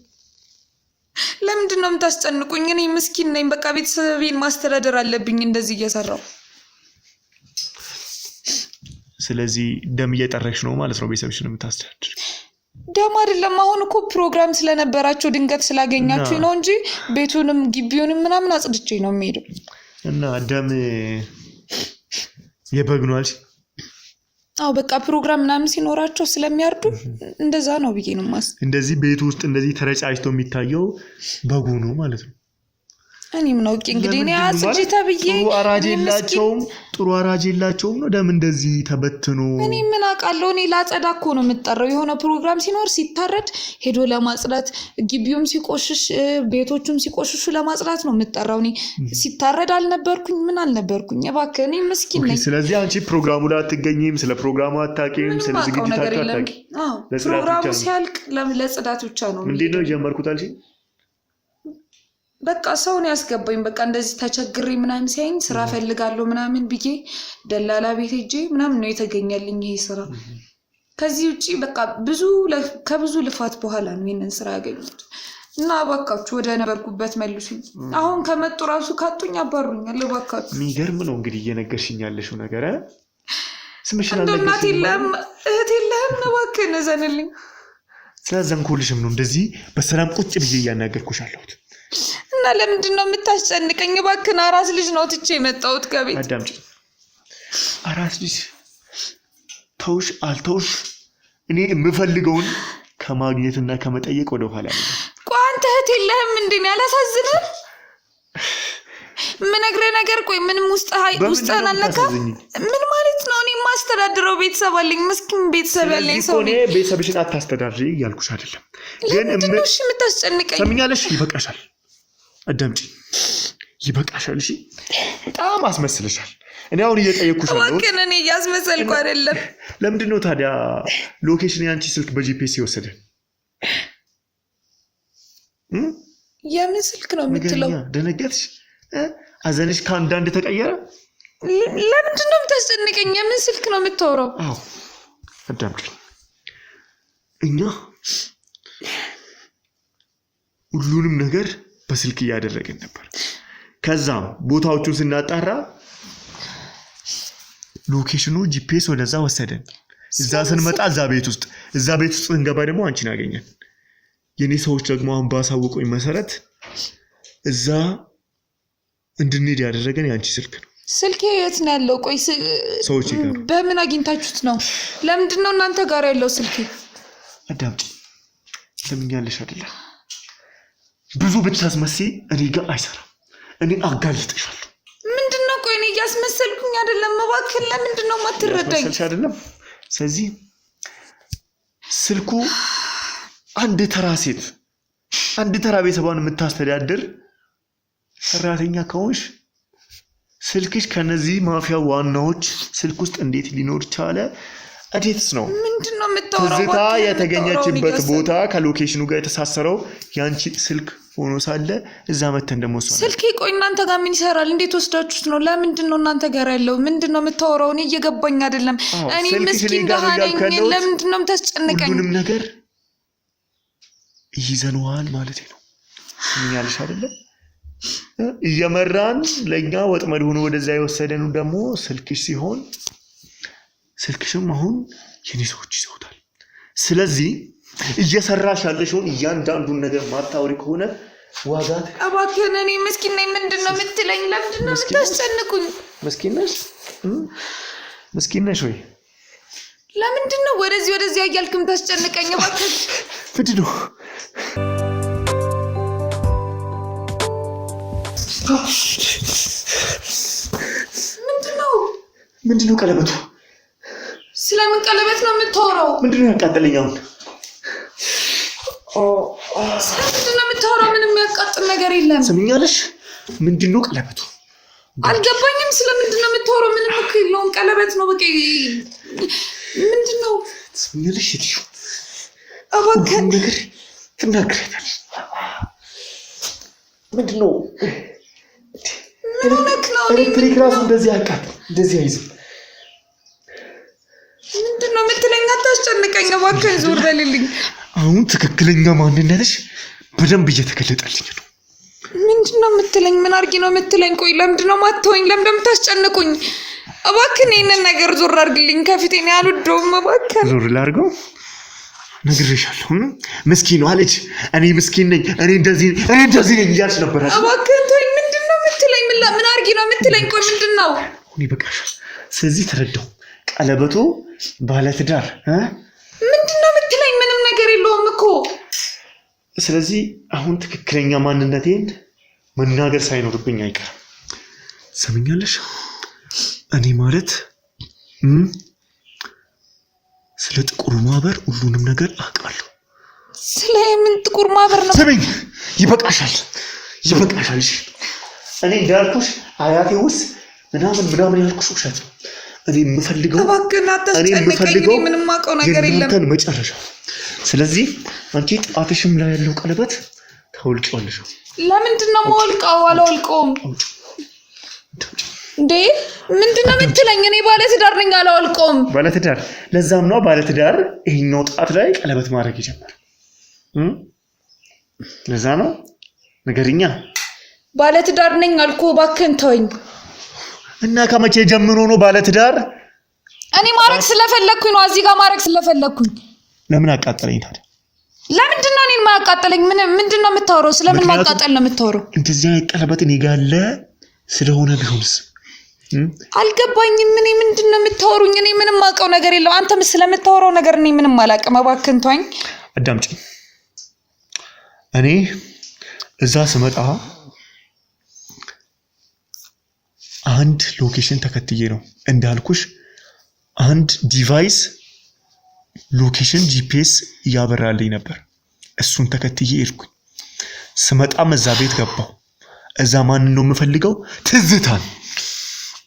S1: ለምንድን ነው የምታስጨንቁኝ? እኔ ምስኪን ነኝ። በቃ ቤተሰቤን ማስተዳደር አለብኝ እንደዚህ እየሰራው።
S2: ስለዚህ ደም እየጠረሽ ነው ማለት ነው ቤተሰብሽን የምታስተዳድር?
S1: ደም አይደለም። አሁን እኮ ፕሮግራም ስለነበራቸው ድንገት ስላገኛችሁ ነው እንጂ ቤቱንም ግቢውንም ምናምን አጽድቼ ነው የሚሄደው።
S2: እና ደም የበግ ነው አልሽ?
S1: አዎ በቃ ፕሮግራም ምናምን ሲኖራቸው ስለሚያርዱ እንደዛ ነው ብዬ ነው ማስ
S2: እንደዚህ ቤቱ ውስጥ እንደዚህ ተረጫጭቶ የሚታየው በጉ ነው ማለት ነው።
S1: እኔም ነው እንግዲህ እኔ አጽጂ ተብዬ
S2: ጥሩ አራጅ የላቸውም ነው ደም እንደዚህ ተበትኖ።
S1: እኔ ምን አውቃለሁ? እኔ ላጸዳ እኮ ነው የምጠራው። የሆነ ፕሮግራም ሲኖር ሲታረድ ሄዶ ለማጽዳት፣ ግቢውም ሲቆሽሽ ቤቶቹም ሲቆሽሹ ለማጽዳት ነው የምጠራው። እኔ ሲታረድ አልነበርኩኝ ምን አልነበርኩኝ። እባክህ እኔ ምስኪን ነኝ።
S2: ስለዚህ አንቺ ፕሮግራሙ ላይ አትገኝም፣ ስለ ፕሮግራሙ አታውቂም፣ ስለ ዝግጅታችሁ አታውቂም።
S1: አዎ ፕሮግራሙ ሲያልቅ ለጽዳት ብቻ ነው።
S2: እንዴት ነው የጀመርኩት አልሽ?
S1: በቃ ሰውን ያስገባኝ በቃ እንደዚህ ተቸግሬ ምናምን ሲያይኝ ስራ ፈልጋለሁ ምናምን ብዬ ደላላ ቤት ሄጄ ምናምን ነው የተገኘልኝ ይሄ ስራ። ከዚህ ውጪ በቃ ከብዙ ልፋት በኋላ ነው ይሄንን ስራ ያገኘሁት። እና እባካችሁ ወደ ነበርኩበት መልሱኝ። አሁን ከመጡ ራሱ ካጡኝ አባሩኛል። እባካችሁ
S2: የሚገርም ነው እንግዲህ እየነገርሽኝ ያለሽው ነገር ስምሽን
S1: አለሽ እናቴ እህቴ የለህም እባክህ ዘንልኝ።
S2: ስላዘንኩልሽም ነው እንደዚህ በሰላም ቁጭ ብዬ እያናገርኩሽ አለሁት።
S1: እና ለምንድን ነው የምታስጨንቀኝ? እባክህ አራስ ልጅ ነው ትቼ የመጣሁት ከቤት።
S2: አዳምጪ። አራስ ልጅ ተውሽ አልተውሽ እኔ የምፈልገውን ከማግኘትና ከመጠየቅ ወደ ኋላ ነው።
S1: ቆይ አንተ እህት የለህም እንዴ? ያላሳዝንህ ምነግርህ ነገር ቆይ ምንም ውስጥህን አልነካም? ምን ማለት ነው? እኔ ማስተዳድረው ቤተሰብ አለኝ፣ ምስኪን ቤተሰብ ያለኝ ሰው ነኝ።
S2: እኔ ቤተሰብሽን አታስተዳድሪ እያልኩሽ አይደለም፣ ግን
S1: ምንድን ነው እሺ የምታስጨንቀኝ?
S2: ሰምኛለሽ? ይበቃሻል። አዳምጪ፣ ይበቃሻል። እሺ በጣም አስመስለሻል። እኔ አሁን እየጠየቅኩሽ ነው።
S1: እባክህ እኔ እያስመሰልኩ አይደለም።
S2: ለምንድን ነው ታዲያ ሎኬሽን ያንቺ ስልክ በጂፒኤስ ይወሰደ?
S1: የምን ስልክ ነው የምትለው?
S2: ደነገጥሽ? አዘንሽ ከአንዳንድ ተቀየረ?
S1: ለምንድን ነው የምታስጨንቀኝ? የምን ስልክ ነው የምታወራው?
S2: አዎ አዳምጪ፣ እኛ ሁሉንም ነገር በስልክ እያደረግን ነበር። ከዛም ቦታዎቹን ስናጣራ ሎኬሽኑ ጂፒኤስ ወደዛ ወሰደን። እዛ ስንመጣ እዛ ቤት ውስጥ ስንገባ ደግሞ አንቺን አገኘን። የኔ ሰዎች ደግሞ አሁን ባሳወቁኝ መሰረት እዛ እንድንሄድ ያደረገን ያንቺ ስልክ ነው።
S1: ስልኬ የት ነው ያለው? ቆይ
S2: ሰዎች ይገሩ
S1: በምን አግኝታችሁት ነው? ለምንድን ነው እናንተ ጋር ያለው ስልኬ?
S2: አዳምጪ፣ ለምኛለሽ አይደለ? ብዙ ብታስመስይ እኔ ጋር አይሰራም። እኔ አጋልጥሻለሁ።
S1: ምንድነው? ቆይ እኔ እያስመሰልኩኝ አይደለም። እባክህ ለምንድን ነው የማትረዳኝ?
S2: እያስመሰልሽ አይደለም። ስለዚህ ስልኩ አንድ ተራ ሴት አንድ ተራ ቤተሰቧን የምታስተዳድር ሰራተኛ ከሆንሽ ስልክሽ ከነዚህ ማፊያ ዋናዎች ስልክ ውስጥ እንዴት ሊኖር ቻለ? እንዴትስ ነው?
S1: ምንድነው የምታወራው?
S2: ትዝታ የተገኘችበት ቦታ ከሎኬሽኑ ጋር የተሳሰረው ያንቺ ስልክ ሆኖ ሳለ እዛ መተን ደግሞ
S1: ስልኬ ቆይ እናንተ ጋር ምን ይሰራል? እንዴት ወስዳችሁት ነው? ለምንድን ነው እናንተ ጋር ያለው? ምንድነው የምታወራው? እኔ እየገባኝ አይደለም። እኔ ምስኪን ደሃ ነኝ። ለምንድን ነው የምታስጨንቀኝ?
S2: ሁሉንም ነገር ይዘነዋል ማለት ነው። ምን ያልሽ አይደለም? እየመራን ለኛ ወጥመድ ሆኖ ወደዛ የወሰደን ደግሞ ስልክሽ ሲሆን ስልክሽም አሁን የኔ ሰዎች ይዘውታል። ስለዚህ እየሰራሽ ያለሽውን እያንዳንዱን ነገር ማታወሪ ከሆነ ዋጋት
S1: እባክህ እኔ ምስኪን ነኝ። ምንድነው የምትለኝ? ለምንድነው የምታስጨንቁኝ? ምስኪን ነሽ ወይ? ለምንድነው ወደዚህ እያልክ የምታስጨንቀኝ? እባክህ
S2: ምንድነው? ምንድነው ቀለበቱ?
S1: ስለምን ቀለበት ነው የምታወራው?
S2: ምንድነው ያቃጠለኝ?
S1: ስለምንድነው የምታወራው? ምንም የሚያቃጥል ነገር የለም።
S2: ሰምኛለሽ? ምንድነው ቀለበቱ?
S1: አልገባኝም። ስለምንድነው የምታወራው? ምንም እኮ የለውም። ቀለበት ነው በቃ። ምንድነው?
S2: ሰምኛለሽ? እትሹ
S1: እባክህ
S2: ነገር ትናገራለሽ። ምንድነው?
S1: ምን ሆነክ ነው?
S2: ኤሌክትሪክ ራሱ እንደዚህ ያቃጥል እንደዚህ አይዝም።
S1: ምንድነው የምትለኝ? አታስጨንቀኝ እባክህ፣ ዞር በልልኝ።
S2: አሁን ትክክለኛ ማንነትሽ በደንብ እየተገለጠልኝ ነው።
S1: ምንድነው የምትለኝ? ምን አድርጊ ነው የምትለኝ? ቆይ ለምንድነው ማትተወኝ? ለምንድነው የምታስጨንቁኝ? እባክህ ይሄንን ነገር ዞር አድርግልኝ። ከፊቴ ነው ያልወደውም። እባክህ ዞር
S2: ላድርገው? ነግሬሻለሁ። ምስኪን ነው አለች። እኔ ምስኪን ነኝ፣ እኔ እንደዚህ ነኝ እያልሽ ነበር።
S1: እባክህ ተወኝ። ምንድነው የምትለኝ? ምን አድርጊ ነው የምትለኝ? ቆይ ምንድነው?
S2: እኔ በቃሻል። ስለዚህ ተረዳው። ቀለበቱ ባለትዳር
S1: ምንድነው የምትለኝ? ምንም ነገር የለውም እኮ።
S2: ስለዚህ አሁን ትክክለኛ ማንነቴን መናገር ሳይኖርብኝ አይቀርም። ሰምኛለሽ? እኔ ማለት ስለ ጥቁሩ ማህበር ሁሉንም ነገር አውቃለሁ።
S1: ስለ ምን ጥቁር ማህበር ነው?
S2: ስሚኝ፣ ይበቃሻል። እኔ እንዳልኩሽ አያቴ ውስጥ ምናምን ያልኩሽ ውሸት ነው። እኔ የምፈልገው
S1: እባክህን አታስጨንቀኝ። እኔ ምንም ማውቀው ነገር የለም
S2: የእናንተን መጨረሻ። ስለዚህ አንቺ ጣትሽም ላይ ያለው ቀለበት ታውልቂዋለሽ።
S1: ለምንድን ነው የማወልቀው? አላወልቀውም እንዴ! ምንድን ነው የምትለኝ? እኔ ባለትዳር ነኝ፣ አላወልቀውም።
S2: ባለትዳር? ለዛም ነው ባለትዳር ይሄኛው ጣት ላይ ቀለበት ማድረግ ይጀምራል። ለዛ ነው ነገርኛ።
S1: ባለትዳር ነኝ አልኩህ፣ እባክህን ተወኝ።
S2: እና ከመቼ ጀምሮ ነው ባለትዳር?
S1: እኔ ማድረግ ስለፈለኩኝ ነው፣ እዚህ ጋር ማድረግ ስለፈለኩኝ።
S2: ለምን አቃጠለኝ ታዲያ?
S1: ለምንድን ነው እኔን ማያቃጠለኝ? ምንድን ነው የምታወራው? ስለምን ማቃጠል ነው የምታወራው?
S2: እንደዚህ አይነት ቀለበት እኔ ጋር አለ ስለሆነ ቢሆንስ?
S1: አልገባኝም። እኔ ምንድን ነው የምታወሩኝ? እኔ ምንም ማውቀው ነገር የለም። አንተም ስለምታወራው ነገር እኔ ምንም አላውቅም። እባክህን ተወኝ።
S2: አዳምጪኝ። እኔ እዛ ስመጣ አንድ ሎኬሽን ተከትዬ ነው እንዳልኩሽ። አንድ ዲቫይስ ሎኬሽን ጂፒኤስ እያበራልኝ ነበር። እሱን ተከትዬ ሄድኩኝ። ስመጣም እዛ ቤት ገባሁ። እዛ ማንን ነው የምፈልገው? ትዝታን።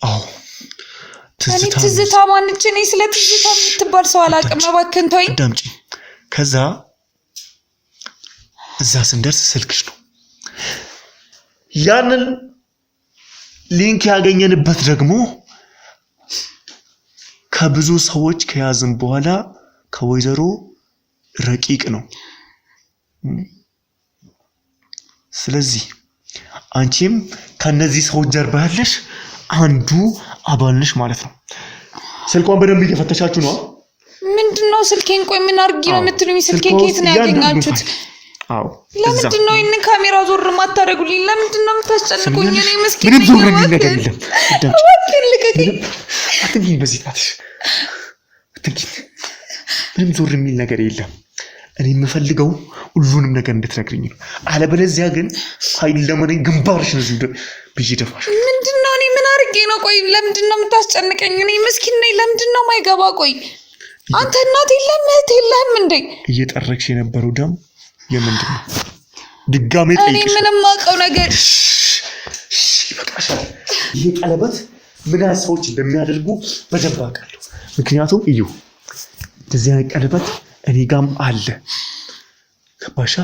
S2: አዎ
S1: ትዝታ ማንች? እኔ ስለ ትዝታ የምትባል ሰው አላውቅም። እባክህን ተወኝ።
S2: አዳምጪኝ። ከዛ እዛ ስንደርስ ስልክሽ ነው። ያንን ሊንክ ያገኘንበት ደግሞ ከብዙ ሰዎች ከያዝን በኋላ ከወይዘሮ ረቂቅ ነው። ስለዚህ አንቺም ከነዚህ ሰዎች ጀርባ ያለሽ አንዱ አባል ነሽ ማለት ነው። ስልኳን በደንብ እየፈተሻችሁ ነው?
S1: ምንድነው ስልኬን? ቆይ ምን አድርጊ ነው የምትሉኝ? ስልኬን ከየት ነው ያገኛችሁት?
S2: አዎ
S1: ለምንድን ነው ይሄን ካሜራ ዞር ማታረጉልኝ? ለምንድን ነው የምታስጨንቁኝ? እኔ ምስኪን
S2: ምንም ዞር የሚል ነገር የለም።
S1: እባክህን ልቀቀኝ።
S2: አትንኪኝ፣ በዚህ ጣትሽ አትንኪኝ። ምንም ዞር የሚል ነገር የለም። እኔ የምፈልገው ሁሉንም ነገር እንድትነግሪኝ ነው። አለበለዚያ ግን ኃይል ለምን ግንባርሽ ነው ዝም ብዬ ደፋሽ።
S1: ምንድነው? እኔ ምን አድርጌ ነው? ቆይ ለምንድን ነው የምታስጨንቀኝ? እኔ ምስኪን ነኝ። ለምንድን ነው የማይገባ? ቆይ አንተ እናት የለም እህት የለህም እንዴ?
S2: እየጠረግሽ የነበረው ደም የምንድን ነው? ድጋሜ ጠይቅሽ።
S1: እኔ ምንም ማውቀው ነገር
S2: ይበቃሻል። ይሄ ቀለበት ምን ያህል ሰዎች እንደሚያደርጉ በደንብ አውቃለሁ። ምክንያቱም እዩ እንደዚህ አይነት ቀለበት እኔ ጋም አለ። ገባሻ?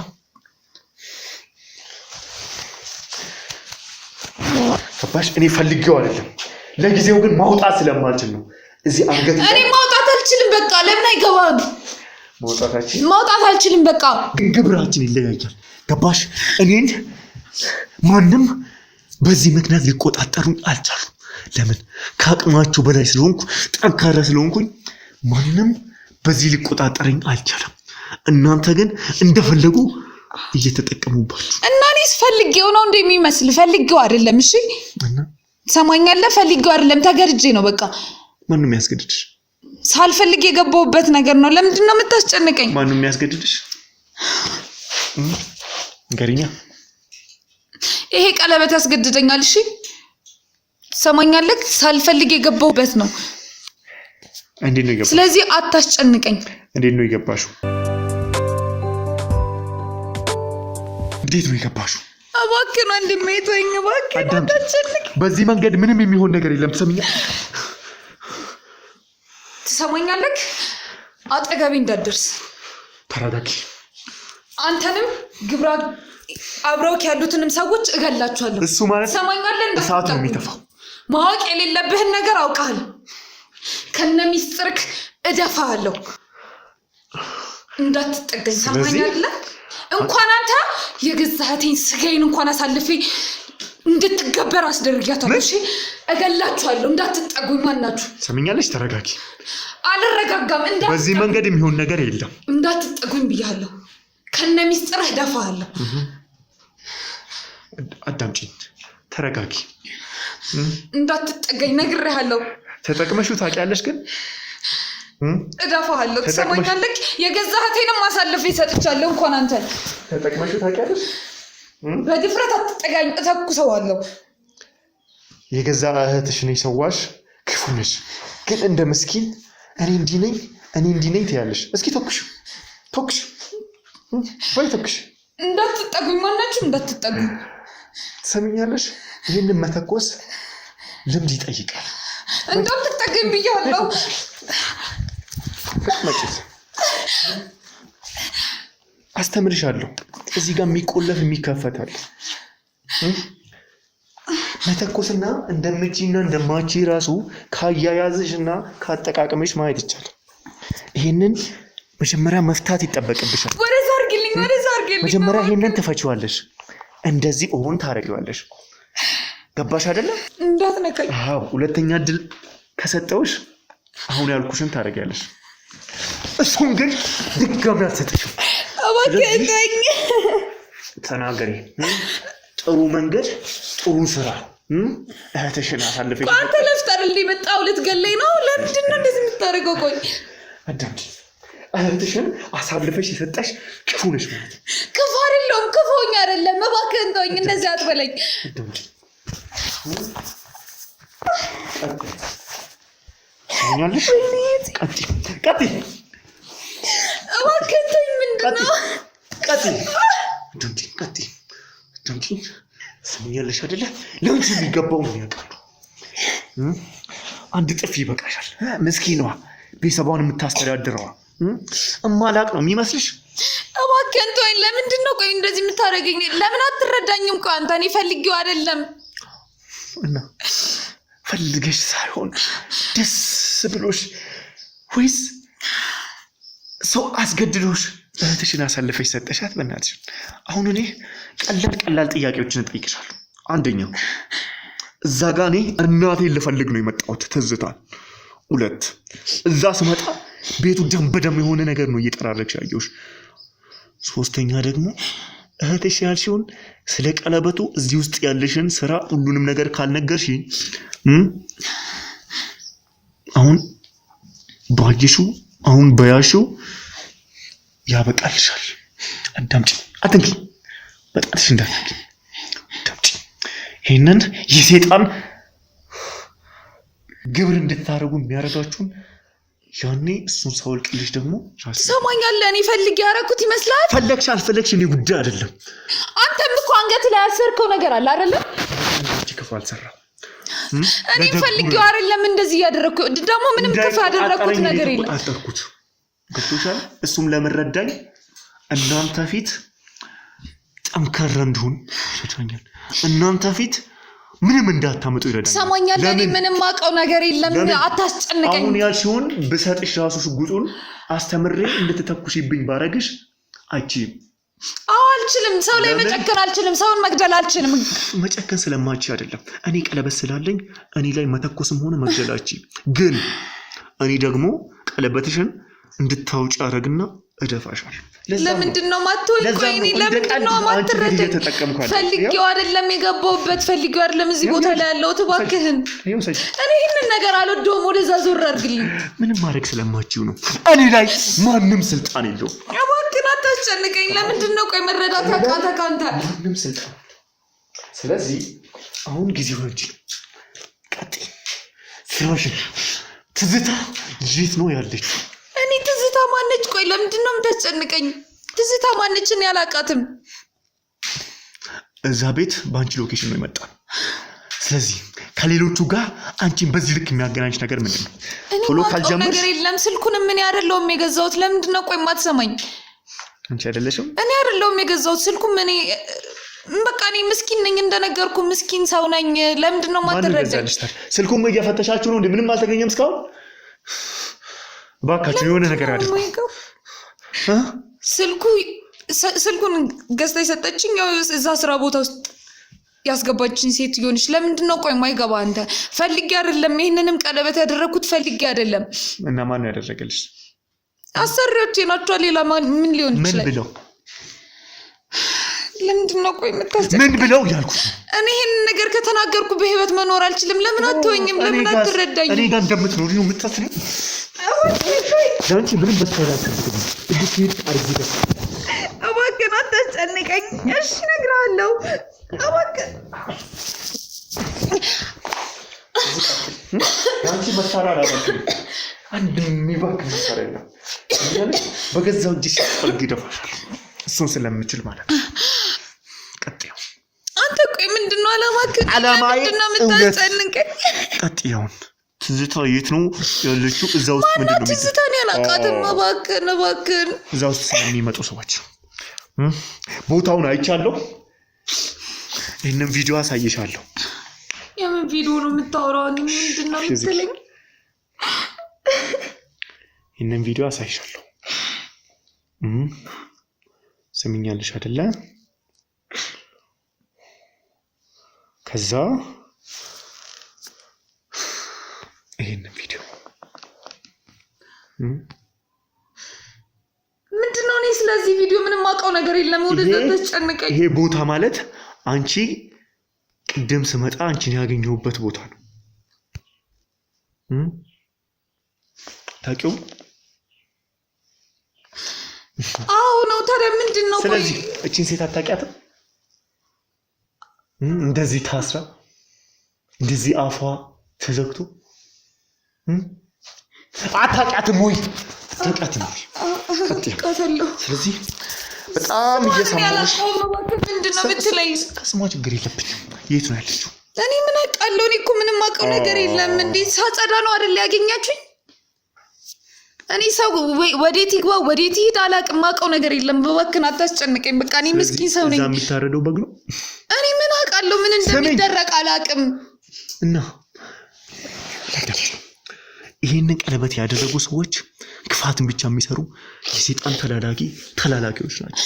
S2: ገባሽ? እኔ ፈልጌው አይደለም፣ ለጊዜው ግን ማውጣት ስለማልችል ነው። እዚህ አንገት
S1: እኔ ማውጣት አልችልም። በቃ ለምን አይገባም? ማውጣት አልችልም። በቃ
S2: ግን ግብራችን ይለያያል። ገባሽ? እኔን ማንም በዚህ ምክንያት ሊቆጣጠሩኝ አልቻሉም። ለምን? ከአቅማቸው በላይ ስለሆንኩ፣ ጠንካራ ስለሆንኩኝ ማንም በዚህ ሊቆጣጠረኝ አልቻለም። እናንተ ግን እንደፈለጉ እየተጠቀሙባችሁ
S1: እና እኔስ ፈልጌው ነው እንደሚመስል? ፈልጌው አይደለም። እሺ ሰማኛለህ? ፈልጌው አይደለም፣ ተገድጄ ነው። በቃ
S2: ማንም ያስገድድሽ?
S1: ሳልፈልግ የገባሁበት ነገር ነው። ለምንድን ነው የምታስጨንቀኝ?
S2: ማንም ያስገድድሽ? ንገሪኛ።
S1: ይሄ ቀለበት ያስገድደኛል? እሺ ሰማኛለህ? ሳልፈልግ የገባሁበት ነው።
S2: እንዴት ነው የገባሽው?
S1: ስለዚህ አታስጨንቀኝ።
S2: እንዴት ነው የገባሽው? እንዴት ነው የገባሽው?
S1: እባክህን ወንድሜ ተወኝ፣ እባክህን አታስጨንቀኝ።
S2: በዚህ መንገድ ምንም የሚሆን ነገር የለም።
S1: ትሰማኛለህ? አጠገቤ እንዳትደርስ።
S2: ተረጋጊ።
S1: አንተንም ግብራ አብረውክ ያሉትንም ሰዎች እገላቸዋለሁ።
S2: እሱ ማለት
S1: ትሰማኛለህ?
S2: እሳት ነው የሚተፋው።
S1: ማወቅ የሌለብህን ነገር አውቃለሁ። ከነ ሚስጥርክ እደፋለሁ። እንዳትጠገኝ። ሰማኛለህ? እንኳን አንተ የገዛህቴን ስጋዬን እንኳን አሳልፌ እንድትገበር አስደርጊያታለሁ። እሺ እገላችኋለሁ። እንዳትጠጉኝ። ማናችሁ?
S2: ሰምኛለሽ? ተረጋጊ።
S1: አልረጋጋም።
S2: በዚህ መንገድ የሚሆን ነገር የለም።
S1: እንዳትጠጉኝ ብያለሁ። ከነ ሚስጥርህ እደፋለሁ።
S2: አዳምጪኝ። ተረጋጊ።
S1: እንዳትጠገኝ ነግሬሃለሁ።
S2: ተጠቅመሽው ታውቂያለሽ? ግን
S1: እደፋለሁ። ትሰማኛለህ? የገዛህቴንም አሳልፌ ሰጥቻለሁ። እንኳን አንተ
S2: ተጠቅመሽው ታውቂያለሽ?
S1: በድፍረት አትጠጋኝ፣ እተኩሰዋለሁ።
S2: የገዛ እህትሽ ነኝ ሰዋሽ፣ ክፉ ነሽ። ግን እንደ ምስኪን እኔ እንዲህ ነኝ ትያለሽ። እስኪ ተኩሽ ወይ ተኩሽ።
S1: እንዳትጠጉኝ፣ ማናችሁ እንዳትጠጉኝ።
S2: ትሰሚኛለሽ? ይህንን መተኮስ ልምድ ይጠይቃል።
S1: እንዳትጠገኝ ብያለሁ።
S2: መቼስ አስተምርሻለሁ። እዚህ ጋር የሚቆለፍ የሚከፈታል። መተኮስና እንደምጪና እንደማቺ ራሱ ካያያዝሽና ካጠቃቀምሽ ማየት ይቻላል። ይሄንን መጀመሪያ መፍታት ይጠበቅብሻል።
S1: ወደዛ አድርግልኝ።
S2: መጀመሪያ ይሄንን ትፈቺዋለሽ፣ እንደዚህ ኦን ታረጊዋለሽ። ገባሽ አይደለ?
S1: እንዳትነካኝ።
S2: አዎ፣ ሁለተኛ እድል ከሰጠውሽ አሁን ያልኩሽን ታረጊያለሽ። እሱን ግን ድጋሚ አልሰጥሽም።
S1: እባክህ
S2: ተናገሪ። ጥሩ መንገድ፣ ጥሩ ስራ። እህትሽን አሳልፈሽ
S1: አንተ ለፍጠር እንደመጣው ልትገለኝ ነው። ለምንድን ነው እንደዚህ የምታደርገው? ቆይ
S2: አዳምጪ። እህትሽን አሳልፈሽ የሰጠሽ ክፉ ነሽ ማለት ነው።
S1: ክፉ አይደለሁም፣ ክፉኝ አይደለም። እባክህን ተወኝ፣ እንደዚህ አትበለኝ።
S2: አዳምጪ። ሰኛለሽ? ቀጥይ።
S1: እባክህን ተወኝ። ምንድን ነው?
S2: ቀጥይ። አዳምጪ። ሰኛለሽ አይደለ? ለአንቺ የሚገባው ነው ያውቃሉ። አንድ ጥፊ ይበቃሻል። ምስኪኗ ቤተሰቧን የምታስተዳድረዋ እማላቅ ነው የሚመስልሽ?
S1: እባክህን ተወኝ። ለምንድን ነው ቆይ እንደዚህ የምታደርገኝ? ለምን አትረዳኝም? ቆይ አንተ እኔ ፈልጌው አይደለም።
S2: እና ፈልገሽ ሳይሆን ደስ ብሎሽ ወይስ ሰው አስገድዶሽ እህትሽን አሳልፈሽ ሰጠሻት? በእናትሽ አሁን እኔ ቀላል ጥያቄዎችን እጠይቅሻለሁ። አንደኛው እዛ ጋ እኔ እናቴን ልፈልግ ነው የመጣሁት፣ ትዝታል። 2 እዛ ስመጣ ቤቱ ደም በደም የሆነ ነገር ነው እየጠራረግሽ ያየሁሽ። 3ኛ ደግሞ እህትሽ ያልሽውን ስለ ቀለበቱ እዚህ ውስጥ ያለሽን ስራ ሁሉንም ነገር ካልነገርሽ አሁን ባየሽው አሁን በያሽው ያበቃልሻል። አዳምጪ። አትንኪ፣ በጣትሽ እንዳትንኪ። አዳምጪ። ይሄንን የሰይጣን ግብር እንድታረጉ የሚያረጋችሁን ያኔ እሱን ሳወልቅልሽ ደግሞ
S1: ሰማኛለህ። እኔ ፈልጌ ያደረኩት ይመስላል።
S2: ፈለግሽ አልፈለግሽ እኔ ጉዳይ አይደለም።
S1: አንተም እኮ አንገት ላይ ያሰርከው ነገር አለ አይደለም?
S2: አንቺ ክፉ አልሰራም።
S1: እኔ ፈልጌው አይደለም እንደዚህ ያደረኩ። ደግሞ ምንም ክፉ ያደረኩት ነገር የለም።
S2: አጠርኩት። ገብቶሻል? እሱም ለመረዳኝ እናንተ ፊት ጠንከር እንድሆን ይረዳኛል። እናንተ ፊት ምንም እንዳታመጡ ይረዳኛል።
S1: ሰማኛለህ። እኔ ምንም አውቀው ነገር የለም። አታስጨንቀኝ።
S2: አሁን ያልሽውን ብሰጥሽ ራሱ ሽጉጡን አስተምሬ እንድትተኩሽብኝ ባረግሽ አቺም
S1: አልችልም። ሰው ላይ መጨከን አልችልም። ሰውን መግደል አልችልም።
S2: መጨከን ስለማቺ አይደለም። እኔ ቀለበት ስላለኝ እኔ ላይ መተኮስም ሆነ መግደላቺ። ግን እኔ ደግሞ ቀለበትሽን እንድታውጪ አረግና እደፋሻለሁ።
S1: ለምንድን ነው ማትወኝ? ቆይ እኔ ለምንድን ነው ማትረዳኝ? ፈልጌው አይደለም የገባሁበት። ፈልጌው አይደለም እዚህ ቦታ ላይ ያለሁት። እባክህን እኔ ይህንን ነገር አልወደውም። ወደዛ ዞር አድርግልኝ።
S2: ምንም ማድረግ ስለማችው ነው። እኔ ላይ ማንም ስልጣን የለውም።
S1: እባክህን አታስጨንቀኝ። ለምንድን ነው ቆይ መረዳት ያቃተህ ካንተ?
S2: ማንም ስልጣን። ስለዚህ አሁን ጊዜው እንጂ ቀጥይ ስራሽን። ትዝታ የት ነው ያለች?
S1: እኔ ትዝታ ማነች? ቆይ ለምንድን ነው የምታስጨንቀኝ? ትዝታ ማነች? እኔ አላውቃትም።
S2: እዛ ቤት በአንቺ ሎኬሽን ነው የመጣው። ስለዚህ ከሌሎቹ ጋር አንቺን በዚህ ልክ የሚያገናኝሽ ነገር ምንድን ነው? ቶሎ ካልጀመርሽ
S1: ነገር የለም። ስልኩንም እኔ አይደለሁም የገዛሁት። ለምንድን ነው ቆይ የማትሰማኝ?
S2: አንቺ አይደለሽም?
S1: እኔ አይደለሁም የገዛሁት። ስልኩም እኔ በቃ እኔ ምስኪን ነኝ፣ እንደነገርኩ ምስኪን ሰው ነኝ። ለምንድን ነው የማትረዳኝ?
S2: ስልኩም እየፈተሻችሁ ነው እንዴ? ምንም አልተገኘም እስካሁን? ባካችሁ የሆነ ነገር አድርጉ።
S1: ስልኩን ገዝታ የሰጠችኝ ያው እዛ ስራ ቦታ ውስጥ ያስገባችኝ ሴት ይሆንሽ። ለምንድን ነው ቆይ የማይገባ? አንተ ፈልጌ አይደለም ይሄንንም ቀለበት ያደረኩት ፈልጌ አይደለም።
S2: እና ማን ነው ያደረገልሽ?
S1: አሰሪዎቼ ናቸው። ሌላ ምን ሊሆን ይችላል?
S2: ምን ብለው?
S1: ለምንድን ነው ቆይ የምታስጨንቀኝ?
S2: ምን ብለው ያልኩት?
S1: እኔ ይሄንን ነገር ከተናገርኩ በህይወት መኖር አልችልም። ለምን አትወኝም? ለምን አትረዳኝም?
S2: እኔ ጋር እንደምትኖሪ ነው የምታስበው? ለአንቺ ምንም በስተራክ እዚህ አርጊ።
S1: እባክህን አታስጨንቀኝ። እሺ እነግርሃለሁ። እባክህ
S2: ለአንቺ መሳሪያ አላደረግም። አንድ የሚባክን መሳሪያ የለም። በገዛው እጅ ሲያስፈልግ ይደፋሻል። እሱን ስለምችል ማለት ነው። ቀጥዩ።
S1: አንተ ቆይ ምንድን ነው አላማህ?
S2: አላማዬ
S1: ምንድን ነው የምታስጨንቀኝ?
S2: ቀጥያውን ትዝታ የት ነው ያለችው? እዛ ውስጥ ምንድን ነው
S1: ትዝታን ያላቃተማ እባክህን
S2: እዛ ውስጥ ስለሚመጡ ሰዎች ቦታውን አይቻለሁ። ይህንን ቪዲዮ አሳይሻለሁ።
S1: የምን ቪዲዮ ነው የምታወራው? ምንድን ነው የምትለኝ?
S2: ይህንን ቪዲዮ አሳይሻለሁ። ስሚኛለሽ አይደለ? ከዛ ይህንን ቪዲዮ
S1: ምንድነው? እኔ ስለዚህ ቪዲዮ ምንም አውቀው ነገር የለም። ወደዛ ተጨነቀኝ።
S2: ይሄ ቦታ ማለት አንቺ ቅድም ስመጣ አንቺን ያገኘሁበት ቦታ ነው። ታውቂው?
S1: አዎ ነው። ታዲያ ምንድን ነው?
S2: ስለዚህ እቺን ሴት አታውቂያትም? እንደዚህ ታስራ እንደዚህ አፏ ተዘግቶ አታውቂያትም ወይ? አታውቂያትም ወይ?
S1: አውቃታለሁ።
S2: ስለዚህ በጣም እየሰማሁሽ
S1: ምንድን ነው የምትለኝ?
S2: ከስሟ ችግር የለብኝም። የት ነው ያለችው?
S1: እኔ ምን አውቃለሁ? እኔ እኮ ምንም አውቀው ነገር የለም። እንዴት ሳጸዳ ነው አይደል ያገኛችሁኝ? እኔ ሰው ወዴት ይግባ ወዴት ይሄድ አላውቅም። አውቀው ነገር የለም። በወክን አታስጨንቀኝ። በቃ እኔ ምስኪን ሰው ነኝ።
S2: እዛ የሚታረደው በግ ነው።
S1: እኔ ምን አውቃለሁ? ምን እንደሚደረግ አላውቅም።
S2: እና ይሄንን ቀለበት ያደረጉ ሰዎች ክፋትን ብቻ የሚሰሩ የሰይጣን ተላላኪዎች ናቸው።